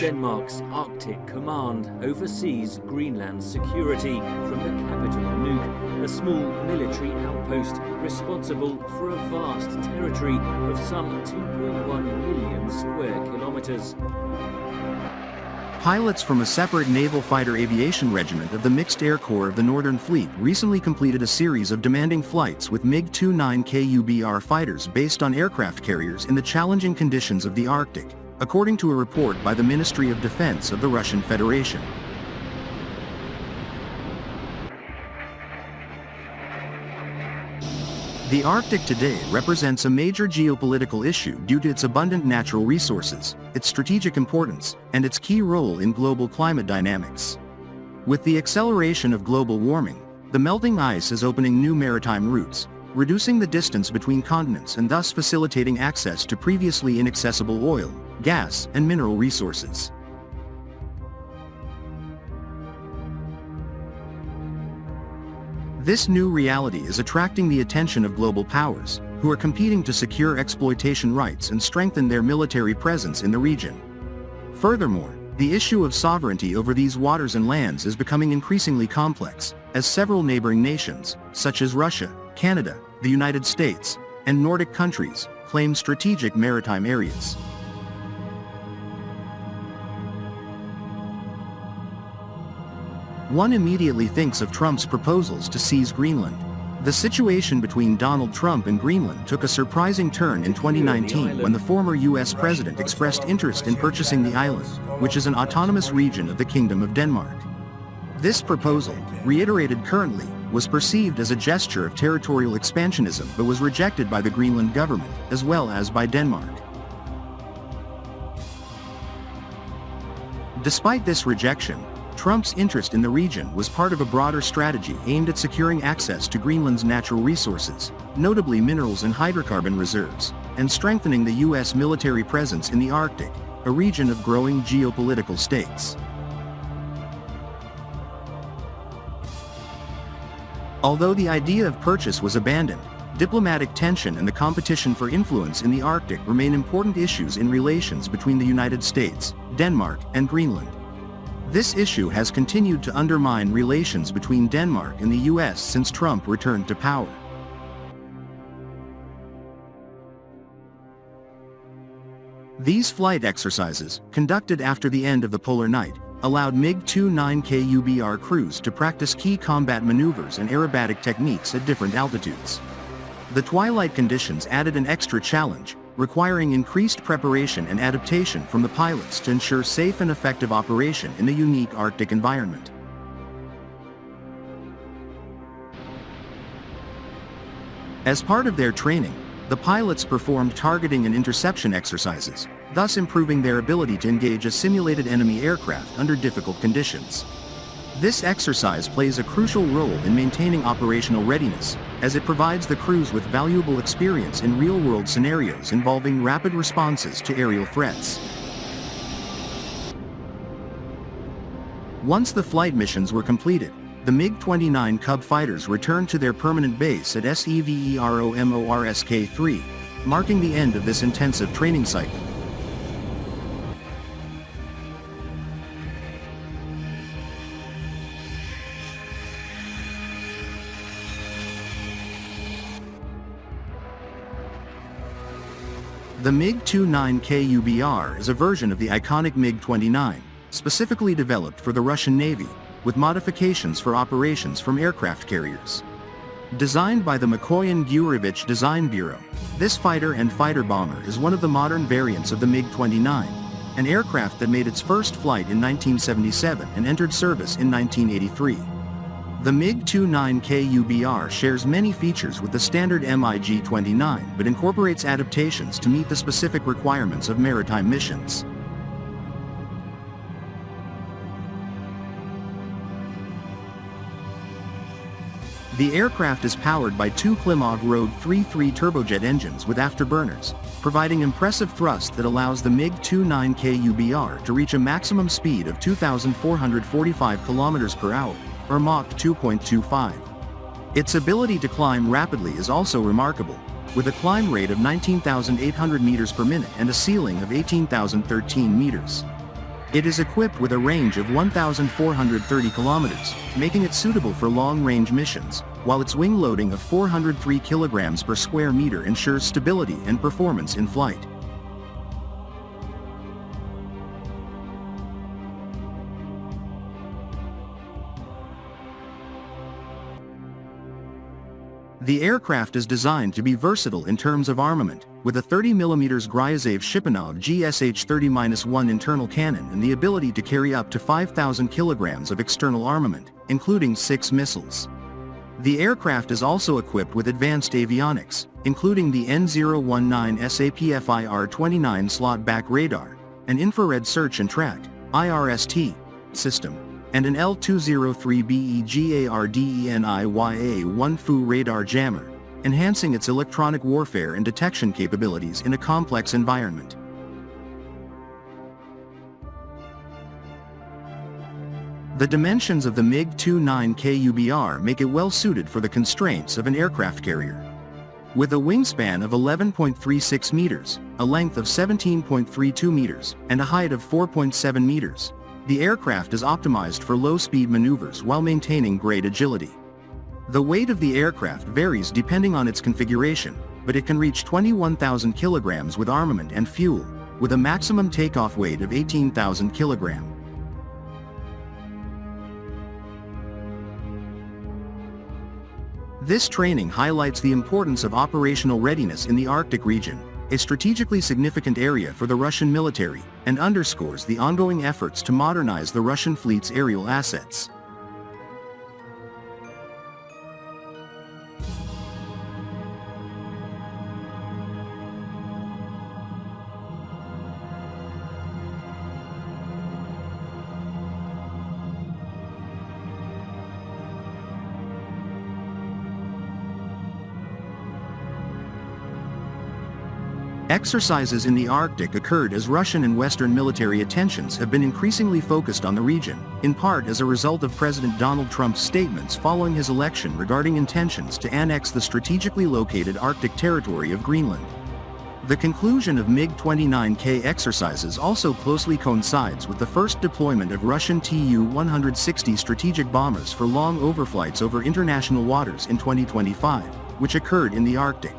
Denmark's Arctic Command oversees Greenland's security from the capital Nuuk, a small military outpost responsible for a vast territory of some 2.1 million square kilometers. Pilots from a separate naval fighter aviation regiment of the Mixed Air Corps of the Northern Fleet recently completed a series of demanding flights with MiG-29 KUBR fighters based on aircraft carriers in the challenging conditions of the Arctic, according to a report by the Ministry of Defense of the Russian Federation. The Arctic today represents a major geopolitical issue due to its abundant natural resources, its strategic importance, and its key role in global climate dynamics. With the acceleration of global warming, the melting ice is opening new maritime routes, reducing the distance between continents and thus facilitating access to previously inaccessible oil, gas, and mineral resources. This new reality is attracting the attention of global powers, who are competing to secure exploitation rights and strengthen their military presence in the region. Furthermore, the issue of sovereignty over these waters and lands is becoming increasingly complex, as several neighboring nations, such as Russia, Canada, the United States, and Nordic countries, claim strategic maritime areas. One immediately thinks of Trump's proposals to seize Greenland. The situation between Donald Trump and Greenland took a surprising turn in 2019 when the former U.S. president expressed interest in purchasing the island, which is an autonomous region of the Kingdom of Denmark. This proposal, reiterated currently, was perceived as a gesture of territorial expansionism but was rejected by the Greenland government, as well as by Denmark. Despite this rejection, Trump's interest in the region was part of a broader strategy aimed at securing access to Greenland's natural resources, notably minerals and hydrocarbon reserves, and strengthening the U.S. military presence in the Arctic, a region of growing geopolitical stakes. Although the idea of purchase was abandoned, diplomatic tension and the competition for influence in the Arctic remain important issues in relations between the United States, Denmark, and Greenland. This issue has continued to undermine relations between Denmark and the U.S. since Trump returned to power. These flight exercises, conducted after the end of the polar night, allowed MiG-29 KUBR crews to practice key combat maneuvers and aerobatic techniques at different altitudes. The twilight conditions added an extra challenge, requiring increased preparation and adaptation from the pilots to ensure safe and effective operation in the unique Arctic environment. As part of their training, the pilots performed targeting and interception exercises, thus improving their ability to engage a simulated enemy aircraft under difficult conditions. This exercise plays a crucial role in maintaining operational readiness, as it provides the crews with valuable experience in real-world scenarios involving rapid responses to aerial threats. Once the flight missions were completed, the MiG-29 Cub fighters returned to their permanent base at SEVEROMORSK-3, marking the end of this intensive training cycle. The MiG-29 KUBR is a version of the iconic MiG-29, specifically developed for the Russian Navy, with modifications for operations from aircraft carriers. Designed by the Mikoyan-Gurevich Design Bureau, this fighter and fighter bomber is one of the modern variants of the MiG-29, an aircraft that made its first flight in 1977 and entered service in 1983. The MiG-29 KUBR shares many features with the standard MiG-29 but incorporates adaptations to meet the specific requirements of maritime missions. The aircraft is powered by two Klimov Road 3.3 turbojet engines with afterburners, providing impressive thrust that allows the MiG-29 KUBR to reach a maximum speed of 2,445 km per hour, or Mach 2.25. Its ability to climb rapidly is also remarkable, with a climb rate of 19,800 meters per minute and a ceiling of 18,013 meters. It is equipped with a range of 1,430 kilometers, making it suitable for long-range missions, while its wing loading of 403 kilograms per square meter ensures stability and performance in flight. The aircraft is designed to be versatile in terms of armament, with a 30mm Gryazev Shipunov GSH-30-1 internal cannon and the ability to carry up to 5,000 kilograms of external armament, including 6 missiles. The aircraft is also equipped with advanced avionics, including the N019 SAPFIR-29 slot-back radar, an infrared search and track (IRST) system, and an L203BEGARDENIYA-1 Fu radar jammer, enhancing its electronic warfare and detection capabilities in a complex environment. The dimensions of the MiG-29 KUBR make it well suited for the constraints of an aircraft carrier. With a wingspan of 11.36 meters, a length of 17.32 meters, and a height of 4.7 meters, the aircraft is optimized for low-speed maneuvers while maintaining great agility. The weight of the aircraft varies depending on its configuration, but it can reach 21,000 kilograms with armament and fuel, with a maximum takeoff weight of 18,000 kilograms. This training highlights the importance of operational readiness in the Arctic region, a strategically significant area for the Russian military, and underscores the ongoing efforts to modernize the Russian fleet's aerial assets. Exercises in the Arctic occurred as Russian and Western military attentions have been increasingly focused on the region, in part as a result of President Donald Trump's statements following his election regarding intentions to annex the strategically located Arctic territory of Greenland. The conclusion of MiG-29K exercises also closely coincides with the first deployment of Russian Tu-160 strategic bombers for long overflights over international waters in 2025, which occurred in the Arctic.